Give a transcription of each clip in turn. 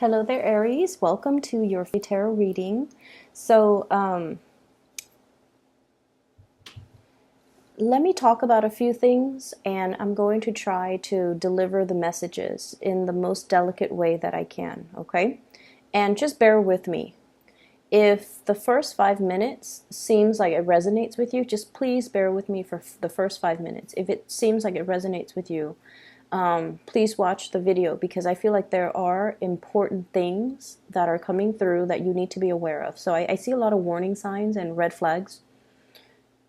Hello there, Aries. Welcome to your tarot reading. So, let me talk about a few things, and I'm going to try to deliver the messages in the most delicate way that I can, okay? And just bear with me. If the first 5 minutes seems like it resonates with you, just please bear with me for the first 5 minutes. If it seems like it resonates with you, please watch the video, because I feel like there are important things that are coming through that you need to be aware of. So I see a lot of warning signs and red flags.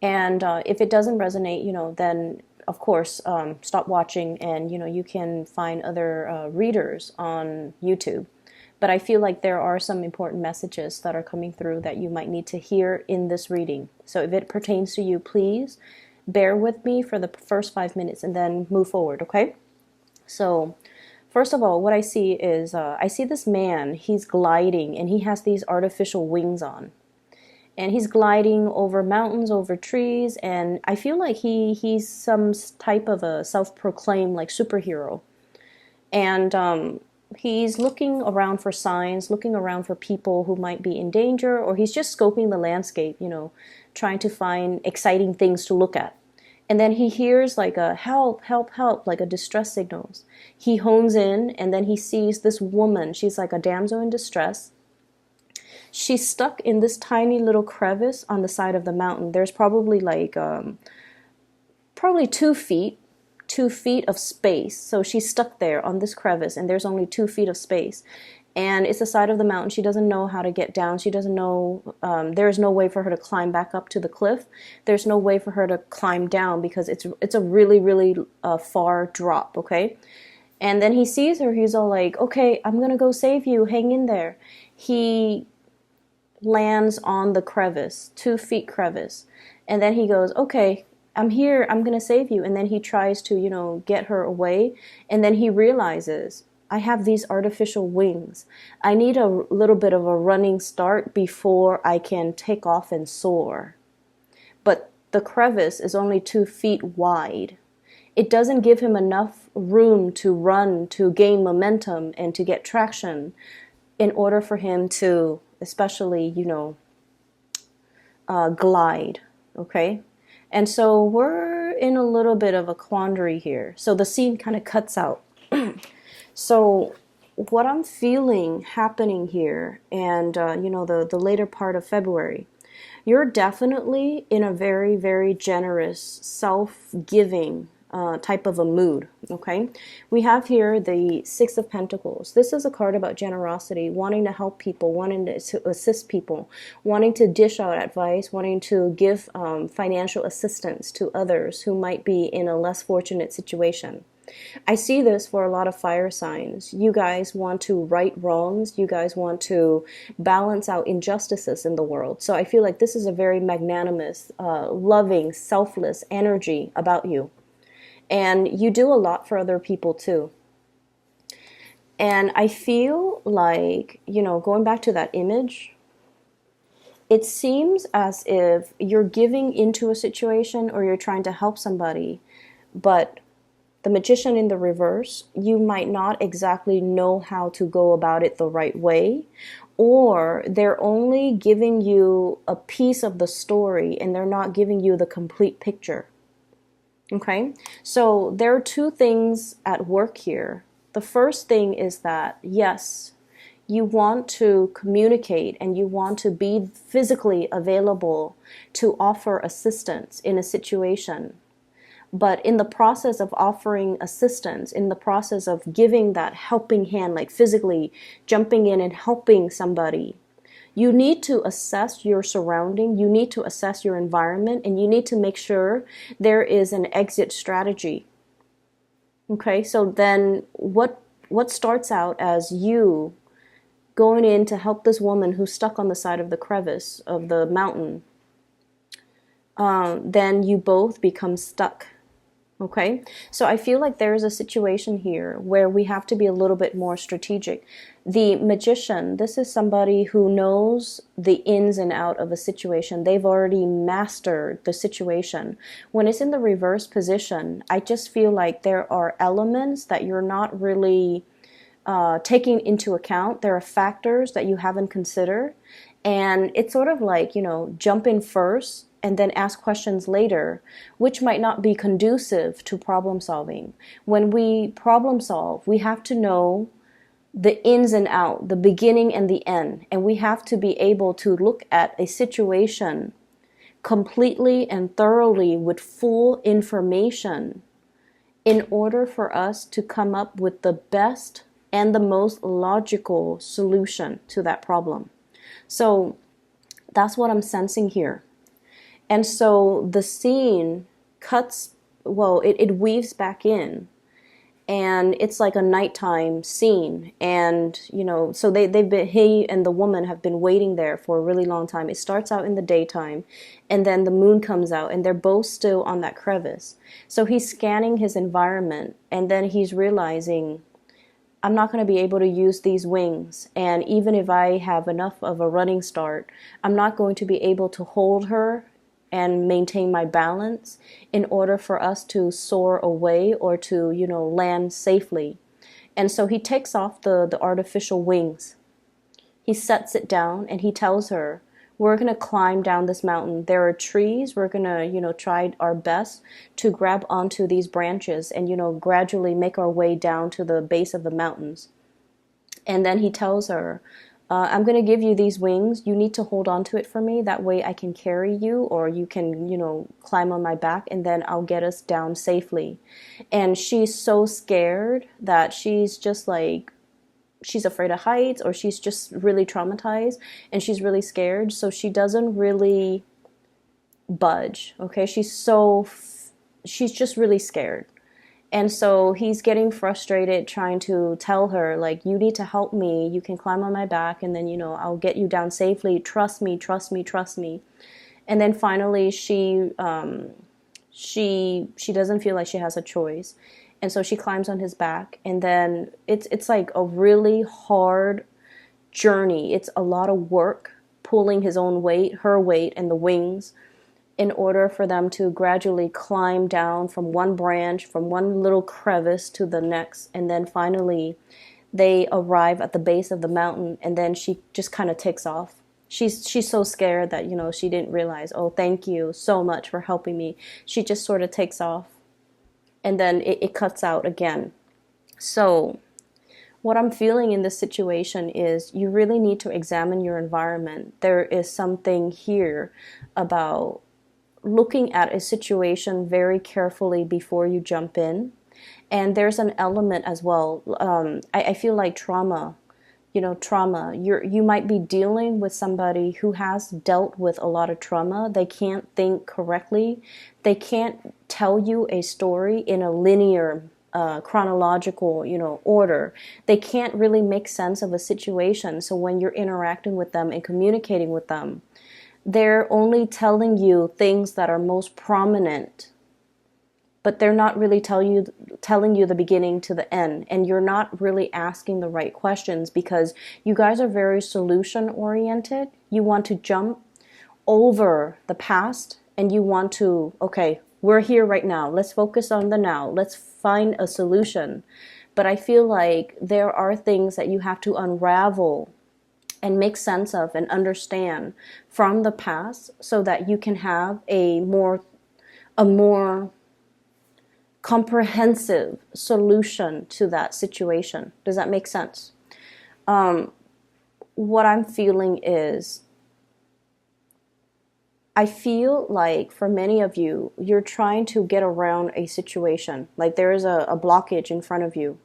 And if it doesn't resonate, then of course, stop watching, and you can find other readers on YouTube. But I feel like there are some important messages that are coming through that you might need to hear in this reading. So if it pertains to you, please bear with me for the first 5 minutes and then move forward, okay? So first of all, what I see is I see this man. He's gliding, and he has these artificial wings on. And he's gliding over mountains, over trees, and I feel like he's some type of a self-proclaimed like superhero. And he's looking around for signs, looking around for people who might be in danger, or he's just scoping the landscape, trying to find exciting things to look at. And then he hears like a help, help, help, like a distress signals. He hones in, and then he sees this woman. She's like a damsel in distress. She's stuck in this tiny little crevice on the side of the mountain. There's probably like probably 2 feet, 2 feet of space. So she's stuck there on this crevice, and there's only 2 feet of space. And it's the side of the mountain. She doesn't know how to get down. She doesn't know, there's no way for her to climb back up to the cliff. There's no way for her to climb down, because it's a really, really far drop, okay? And then he sees her. He's all like, okay, I'm going to go save you. Hang in there. He lands on the crevice, 2 feet crevice. And then he goes, okay, I'm here. I'm going to save you. And then he tries to, get her away. And then he realizes, I have these artificial wings. I need a little bit of a running start before I can take off and soar. But the crevice is only 2 feet wide. It doesn't give him enough room to run, to gain momentum, and to get traction in order for him to, especially, glide, okay? And so we're in a little bit of a quandary here. So the scene kind of cuts out. So what I'm feeling happening here, and the later part of February, you're definitely in a very, very generous, self-giving type of a mood, okay? We have here the Six of Pentacles. This is a card about generosity, wanting to help people, wanting to assist people, wanting to dish out advice, wanting to give financial assistance to others who might be in a less fortunate situation. I see this for a lot of fire signs. You guys want to right wrongs. You guys want to balance out injustices in the world. So I feel like this is a very magnanimous, loving, selfless energy about you. And you do a lot for other people too. And I feel like, going back to that image, it seems as if you're giving into a situation, or you're trying to help somebody, but the Magician in the reverse, you might not exactly know how to go about it the right way, or they're only giving you a piece of the story and they're not giving you the complete picture. Okay, so there are two things at work here. The first thing is that, yes, you want to communicate and you want to be physically available to offer assistance in a situation. But in the process of offering assistance, in the process of giving that helping hand, like physically jumping in and helping somebody, you need to assess your surrounding, you need to assess your environment, and you need to make sure there is an exit strategy. Okay, so then what starts out as you going in to help this woman who's stuck on the side of the crevice of the mountain, then you both become stuck. Okay, so I feel like there is a situation here where we have to be a little bit more strategic. The Magician, this is somebody who knows the ins and out of a situation. They've already mastered the situation. When it's in the reverse position, I just feel like there are elements that you're not really taking into account. There are factors that you haven't considered. And it's sort of like, jump in first and then ask questions later, which might not be conducive to problem solving. When we problem solve, we have to know the ins and out, the beginning and the end. And we have to be able to look at a situation completely and thoroughly with full information in order for us to come up with the best and the most logical solution to that problem. So that's what I'm sensing here. And so the scene it weaves back in, and it's like a nighttime scene. And, so he and the woman have been waiting there for a really long time. It starts out in the daytime, and then the moon comes out, and they're both still on that crevice. So he's scanning his environment, and then he's realizing, I'm not going to be able to use these wings. And even if I have enough of a running start, I'm not going to be able to hold her and maintain my balance in order for us to soar away or to, land safely. And so he takes off the artificial wings. He sets it down and he tells her, we're going to climb down this mountain. There are trees. We're going to, try our best to grab onto these branches and, gradually make our way down to the base of the mountains. And then he tells her, I'm going to give you these wings. You need to hold on to it for me. That way I can carry you, or you can, climb on my back, and then I'll get us down safely. And she's so scared that she's just like, she's afraid of heights, or she's just really traumatized and she's really scared. So she doesn't really budge. Okay. She's just really scared. And so he's getting frustrated, trying to tell her, like, you need to help me. You can climb on my back, and then, I'll get you down safely. Trust me, trust me, trust me. And then finally she doesn't feel like she has a choice. And so she climbs on his back, and then it's like a really hard journey. It's a lot of work pulling his own weight, her weight, and the wings in order for them to gradually climb down from one branch, from one little crevice to the next. And then finally they arrive at the base of the mountain, and then she just kind of takes off. She's so scared that, she didn't realize, oh, thank you so much for helping me. She just sort of takes off, and then it cuts out again. So what I'm feeling in this situation is you really need to examine your environment. There is something here about looking at a situation very carefully before you jump in. And there's an element as well. I feel like trauma. You might be dealing with somebody who has dealt with a lot of trauma. They can't think correctly. They can't tell you a story in a linear, chronological, order. They can't really make sense of a situation. So when you're interacting with them and communicating with them, they're only telling you things that are most prominent, but they're not really telling you the beginning to the end. And you're not really asking the right questions because you guys are very solution oriented. You want to jump over the past, and you want to, okay, we're here right now. Let's focus on the now. Let's find a solution. But I feel like there are things that you have to unravel and make sense of and understand from the past so that you can have a more comprehensive solution to that situation. Does that make sense? What I'm feeling is, I feel like for many of you, you're trying to get around a situation. Like there is a blockage in front of you.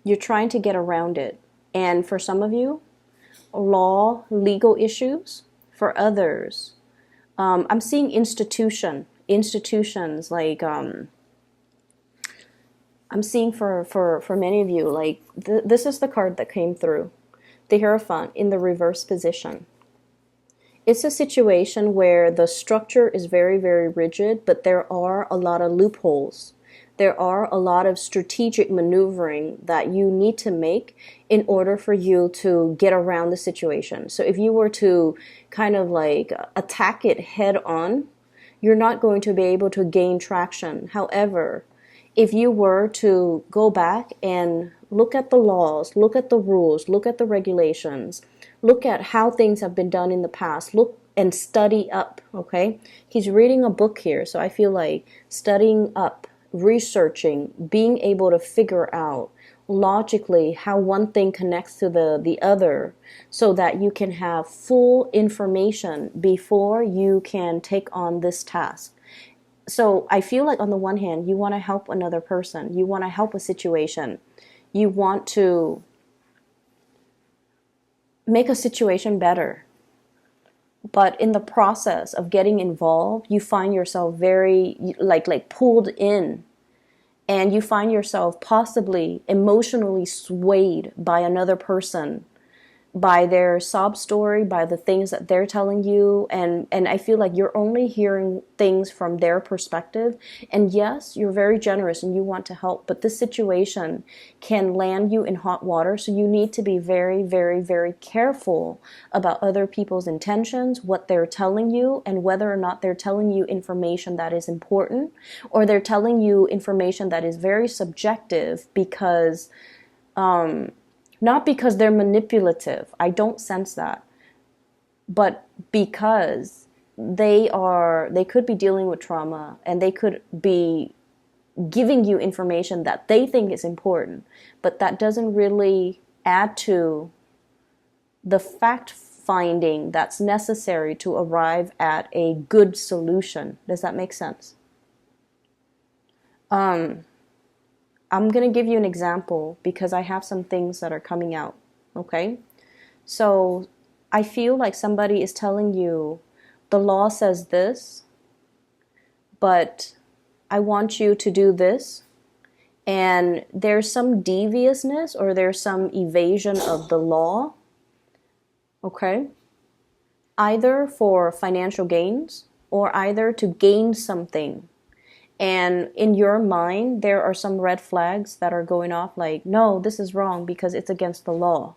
You're trying to get around it. And for some of you, legal issues. For others, I'm seeing institutions like, I'm seeing for many of you, like this is the card that came through, the Hierophant in the reverse position. It's a situation where the structure is very, very rigid, but there are a lot of loopholes. There are a lot of strategic maneuvering that you need to make in order for you to get around the situation. So if you were to kind of like attack it head on, you're not going to be able to gain traction. However, if you were to go back and look at the laws, look at the rules, look at the regulations, look at how things have been done in the past, look and study up, okay? He's reading a book here, so I feel like studying up, researching, being able to figure out logically how one thing connects to the other so that you can have full information before you can take on this task. So I feel like on the one hand, you want to help another person. You want to help a situation. You want to make a situation better. But in the process of getting involved, you find yourself very like pulled in, and you find yourself possibly emotionally swayed by another person, by their sob story, by the things that they're telling you, and I feel like you're only hearing things from their perspective. And yes, you're very generous and you want to help, but this situation can land you in hot water, so you need to be very, very, very careful about other people's intentions, what they're telling you, and whether or not they're telling you information that is important, or they're telling you information that is very subjective because not because they're manipulative. I don't sense that. But because they could be dealing with trauma, and they could be giving you information that they think is important, but that doesn't really add to the fact finding that's necessary to arrive at a good solution. Does that make sense? I'm going to give you an example because I have some things that are coming out, okay? So I feel like somebody is telling you, the law says this, but I want you to do this, and there's some deviousness or there's some evasion of the law, okay? Either for financial gains or either to gain something. And in your mind, there are some red flags that are going off like, no, this is wrong because it's against the law.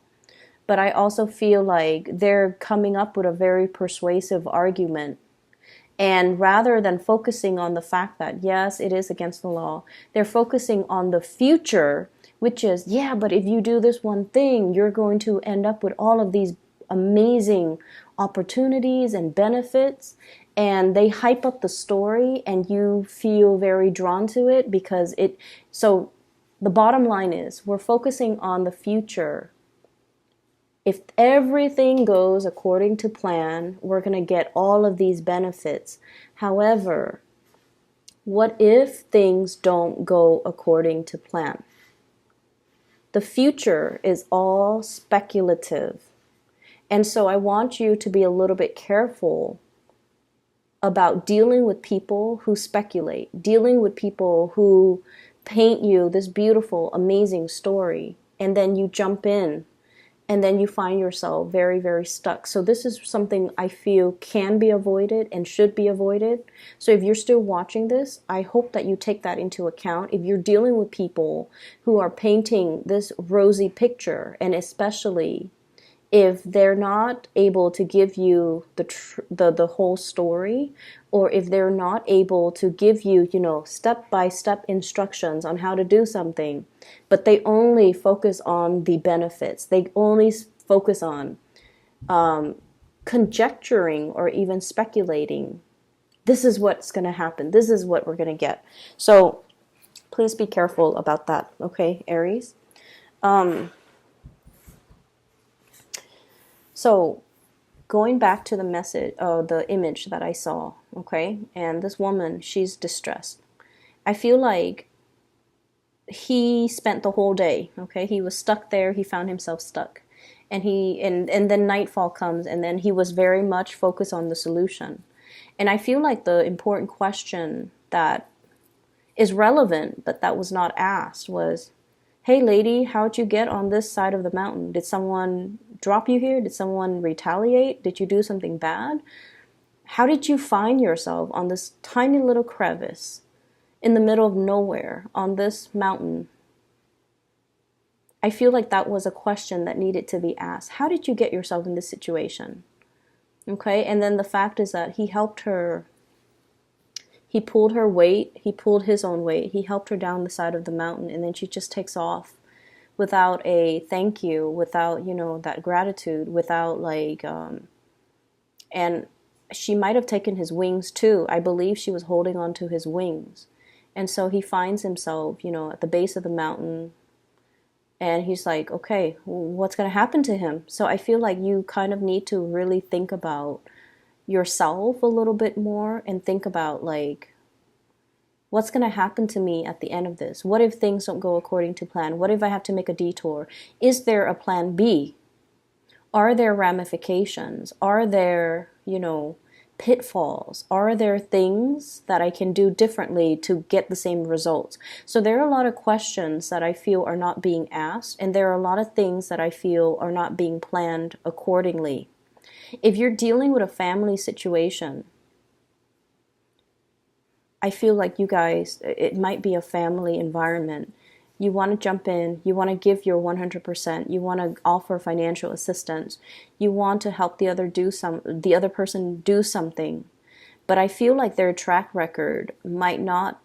But I also feel like they're coming up with a very persuasive argument. And rather than focusing on the fact that, yes, it is against the law, they're focusing on the future, which is, yeah, but if you do this one thing, you're going to end up with all of these amazing opportunities and benefits. And they hype up the story and you feel very drawn to it because so the bottom line is we're focusing on the future. If everything goes according to plan, we're going to get all of these benefits. However, what if things don't go according to plan? The future is all speculative. And so I want you to be a little bit careful about dealing with people who speculate, dealing with people who paint you this beautiful, amazing story, and then you jump in, and then you find yourself very, very stuck. So this is something I feel can be avoided and should be avoided. So if you're still watching this, I hope that you take that into account. If you're dealing with people who are painting this rosy picture, and especially if they're not able to give you the whole story, or if they're not able to give you, step-by-step instructions on how to do something, but they only focus on the benefits, they only focus on conjecturing or even speculating, this is what's going to happen, this is what we're going to get. So please be careful about that, okay, Aries? So going back to the message, the image that I saw, okay, and this woman, she's distressed. I feel like he spent the whole day, okay, he was stuck there, he found himself stuck, and then nightfall comes, and then he was very much focused on the solution. And I feel like the important question that is relevant, but that was not asked, was, hey lady, how'd you get on this side of the mountain? Did someone drop you here? Did someone retaliate? Did you do something bad? How did you find yourself on this tiny little crevice in the middle of nowhere on this mountain? I feel like that was a question that needed to be asked. How did you get yourself in this situation? Okay, and then the fact is that he helped her He pulled her weight, he pulled his own weight, he helped her down the side of the mountain, and then she just takes off without a thank you, without, that gratitude, without and she might have taken his wings too. I believe she was holding on to his wings. And so he finds himself, at the base of the mountain, and he's like, okay, what's going to happen to him? So I feel like you kind of need to really think about yourself a little bit more and think about what's going to happen to me at the end of this? What if things don't go according to plan? What if I have to make a detour? Is there a plan B? Are there ramifications? Are there, pitfalls? Are there things that I can do differently to get the same results? So there are a lot of questions that I feel are not being asked, and there are a lot of things that I feel are not being planned accordingly. If you're dealing with a family situation, I feel like you guys, it might be a family environment. You want to jump in, you want to give your 100%, you want to offer financial assistance, you want to help the other person do something. But I feel like their track record might not,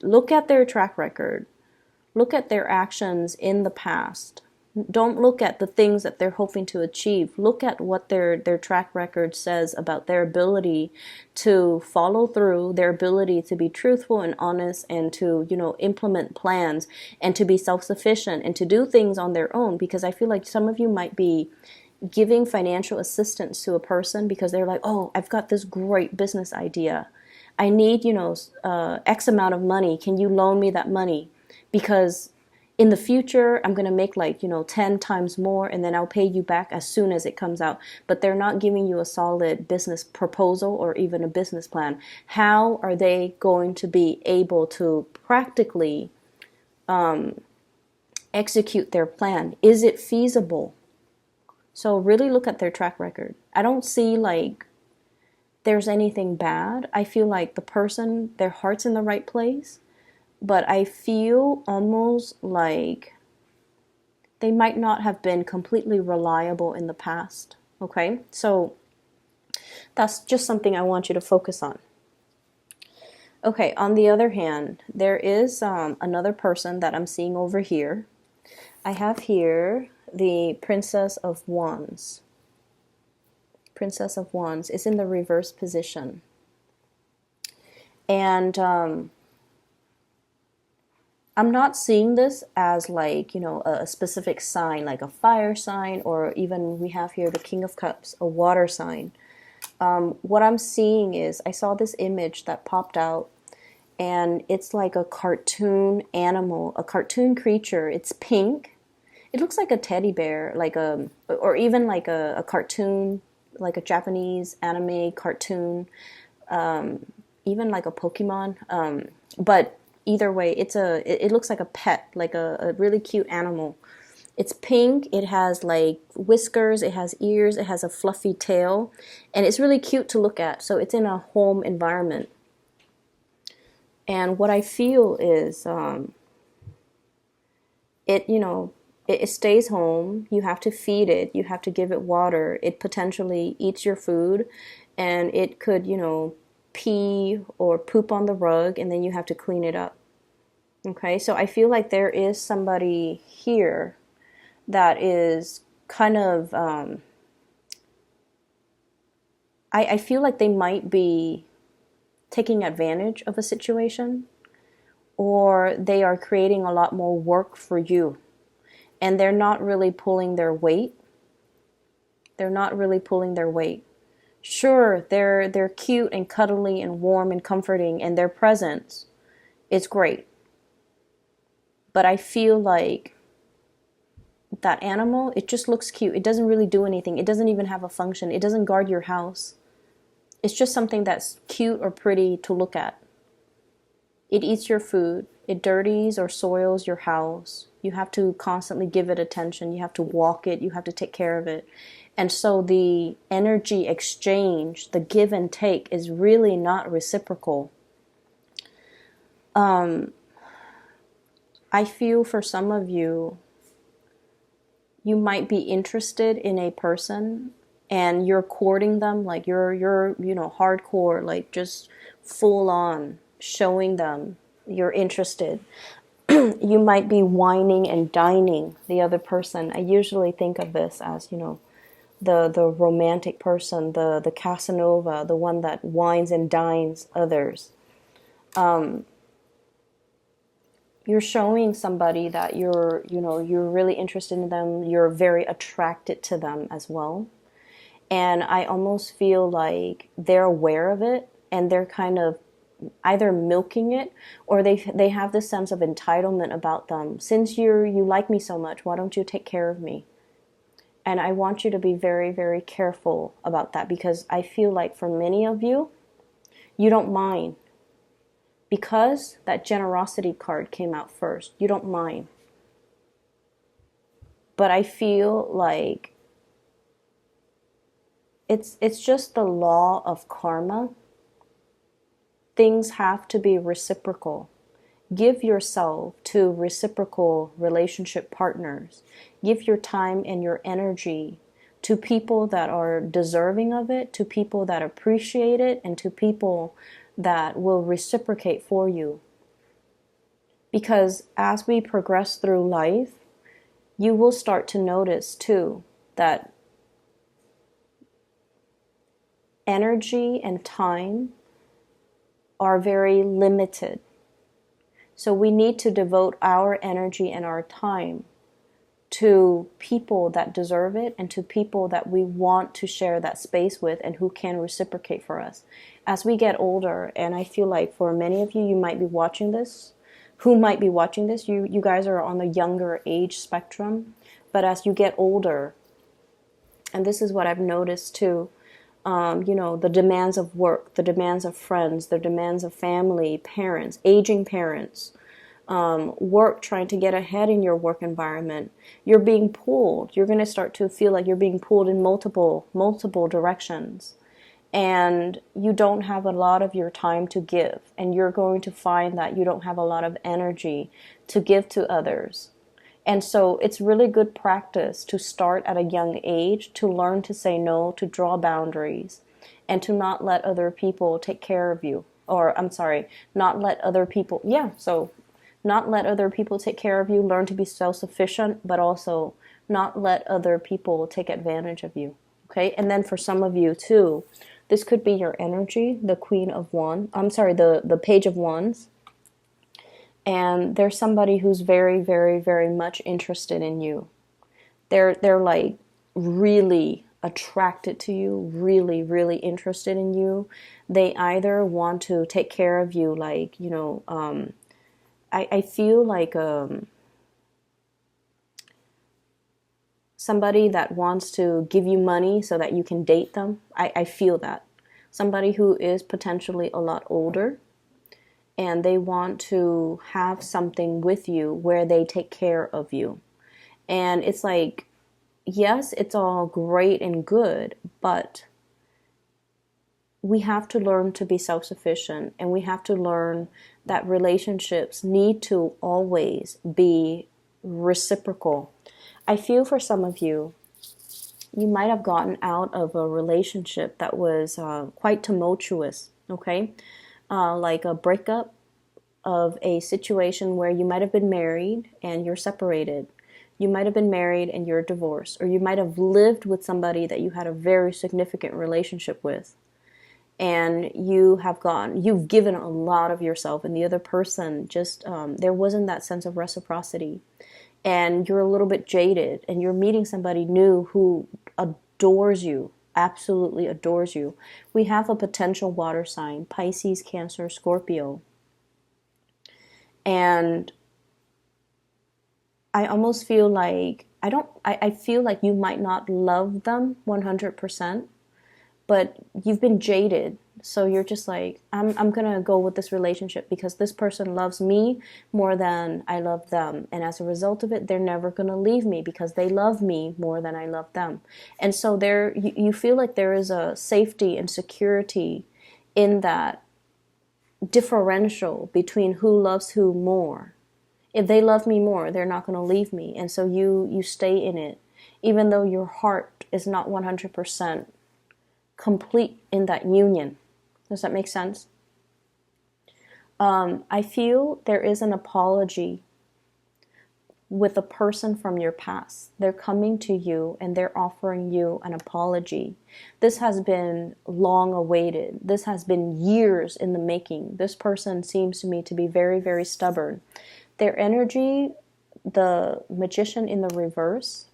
look at their track record, look at their actions in the past. Don't look at the things that they're hoping to achieve. Look at what their track record says about their ability to follow through, their ability to be truthful and honest, and to, implement plans, and to be self-sufficient, and to do things on their own. Because I feel like some of you might be giving financial assistance to a person because they're like, oh, I've got this great business idea. I need, X amount of money. Can you loan me that money? Because in the future, I'm going to make 10 times more, and then I'll pay you back as soon as it comes out. But they're not giving you a solid business proposal or even a business plan. How are they going to be able to practically execute their plan? Is it feasible? So really look at their track record. I don't see there's anything bad. I feel like the person, their heart's in the right place. But I feel almost like they might not have been completely reliable in the past. Okay, so that's just something I want you to focus on. Okay, on the other hand, there is another person that I'm seeing over here. I have here the Princess of Wands. Princess of Wands is in the reverse position. And I'm not seeing this as a specific sign, like a fire sign, or even we have here the King of Cups, a water sign. What I'm seeing is, I saw this image that popped out, and it's like a cartoon animal, a cartoon creature. It's pink. It looks like a teddy bear, or even like a cartoon, like a Japanese anime cartoon, even like a Pokemon. But either way, it looks like a pet, like a really cute animal. It's pink, it has whiskers, it has ears, it has a fluffy tail, and it's really cute to look at. So it's in a home environment. And what I feel is it stays home. You have to feed it, you have to give it water. It potentially eats your food, and it could, pee or poop on the rug, and then you have to clean it up. Okay, so I feel like there is somebody here that is kind of, I feel like they might be taking advantage of a situation, or they are creating a lot more work for you, and they're not really pulling their weight. They're not really pulling their weight. Sure, they're cute and cuddly and warm and comforting, and their presence is great. But I feel like that animal, it just looks cute. It doesn't really do anything. It doesn't even have a function. It doesn't guard your house. It's just something that's cute or pretty to look at. It eats your food. It dirties or soils your house. You have to constantly give it attention. You have to walk it. You have to take care of it. And so the energy exchange, the give and take, is really not reciprocal. I feel for some of you, you might be interested in a person, and you're courting them, like you're hardcore, like just full on showing them you're interested. You might be whining and dining the other person. I usually think of this as, the romantic person, the Casanova, the one that wines and dines others. You're showing somebody that you're really interested in them. You're very attracted to them as well. And I almost feel like they're aware of it, and they're kind of either milking it, or they have this sense of entitlement about them. Since you like me so much, why don't you take care of me? And I want you to be very, very careful about that, because I feel like for many of you, you don't mind. Because that generosity card came out first, you don't mind. But I feel like it's just the law of karma. Things have to be reciprocal. Give yourself to reciprocal relationship partners. Give your time and your energy to people that are deserving of it, to people that appreciate it, and to people that will reciprocate for you. Because as we progress through life, you will start to notice too that energy and time are very limited. So we need to devote our energy and our time to people that deserve it, and to people that we want to share that space with and who can reciprocate for us. As we get older, and I feel like for many of you, you might be watching this, you guys are on the younger age spectrum. But as you get older, and this is what I've noticed too, the demands of work, the demands of friends, the demands of family, parents, aging parents, work, trying to get ahead in your work environment, you're being pulled. You're going to start to feel like you're being pulled in multiple directions. And you don't have a lot of your time to give. And you're going to find that you don't have a lot of energy to give to others. And so it's really good practice to start at a young age, to learn to say no, to draw boundaries, and to not let other people take care of you. Or, I'm sorry, not let other people, not let other people take care of you. Learn to be self-sufficient, but also not let other people take advantage of you. Okay? And then for some of you too, this could be your energy, the the Page of Wands. And there's somebody who's very, very, very much interested in you. They're like really attracted to you, really, really interested in you. They either want to take care of you, like, I feel like somebody that wants to give you money so that you can date them. I feel that. Somebody who is potentially a lot older, and they want to have something with you where they take care of you. And it's like, yes, it's all great and good, but we have to learn to be self-sufficient, and we have to learn that relationships need to always be reciprocal. I feel for some of you, you might have gotten out of a relationship that was quite tumultuous, okay? Like a breakup of a situation where you might have been married and you're separated. You might have been married and you're divorced, or you might have lived with somebody that you had a very significant relationship with. And you've given a lot of yourself, and the other person just, there wasn't that sense of reciprocity. And you're a little bit jaded, and you're meeting somebody new who adores you, absolutely adores you. We have a potential water sign, Pisces, Cancer, Scorpio. And I almost feel like, I feel like you might not love them 100%, but you've been jaded. So you're just like, I'm going to go with this relationship because this person loves me more than I love them. And as a result of it, they're never going to leave me because they love me more than I love them. And so you feel like there is a safety and security in that differential between who loves who more. If they love me more, they're not going to leave me. And so you stay in it, even though your heart is not 100% complete in that union. Does that make sense? I feel there is an apology with a person from your past. They're coming to you and they're offering you an apology. This has been long awaited. This has been years in the making. This person seems to me to be very, very stubborn. Their energy, the Magician in the reverse,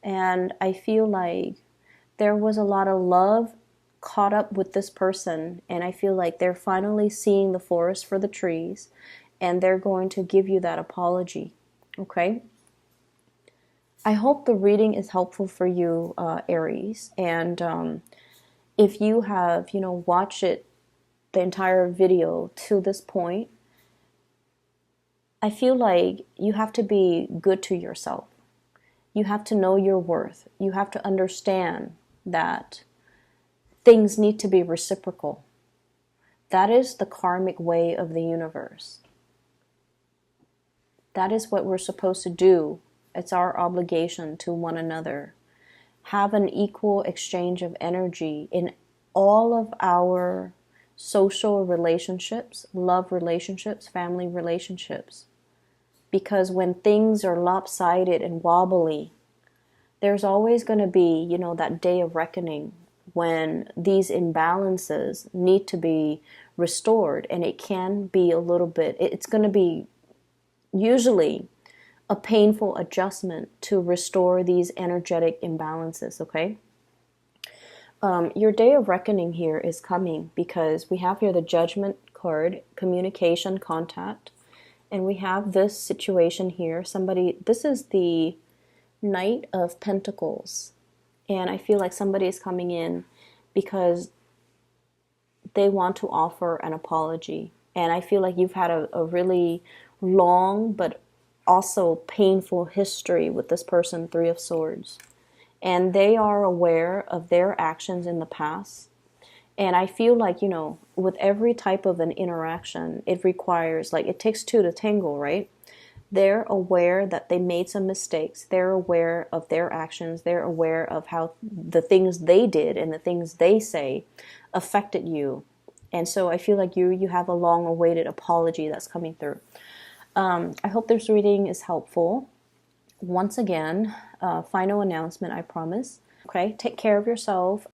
and I feel like there was a lot of love caught up with this person, and I feel like they're finally seeing the forest for the trees, and they're going to give you that apology. Okay? I hope the reading is helpful for you, Aries, and if you have, watched it, the entire video to this point, I feel like you have to be good to yourself. You have to know your worth. You have to understand that things need to be reciprocal. That is the karmic way of the universe. That is what we're supposed to do. It's our obligation to one another. Have an equal exchange of energy in all of our social relationships, love relationships, family relationships. Because when things are lopsided and wobbly, there's always going to be, that day of reckoning when these imbalances need to be restored. And it can be a little bit, it's going to be usually a painful adjustment to restore these energetic imbalances, okay? Your day of reckoning here is coming because we have here the Judgment card, communication, contact, and we have this situation here. This is the Knight of Pentacles, and I feel like somebody is coming in because they want to offer an apology, and I feel like you've had a really long but also painful history with this person, Three of Swords, and they are aware of their actions in the past. And I feel like, with every type of an interaction, it requires, it takes two to tango, right? They're aware that they made some mistakes. They're aware of their actions. They're aware of how the things they did and the things they say affected you. And so I feel like you have a long-awaited apology that's coming through. I hope this reading is helpful. Once again, final announcement, I promise. Okay, take care of yourself.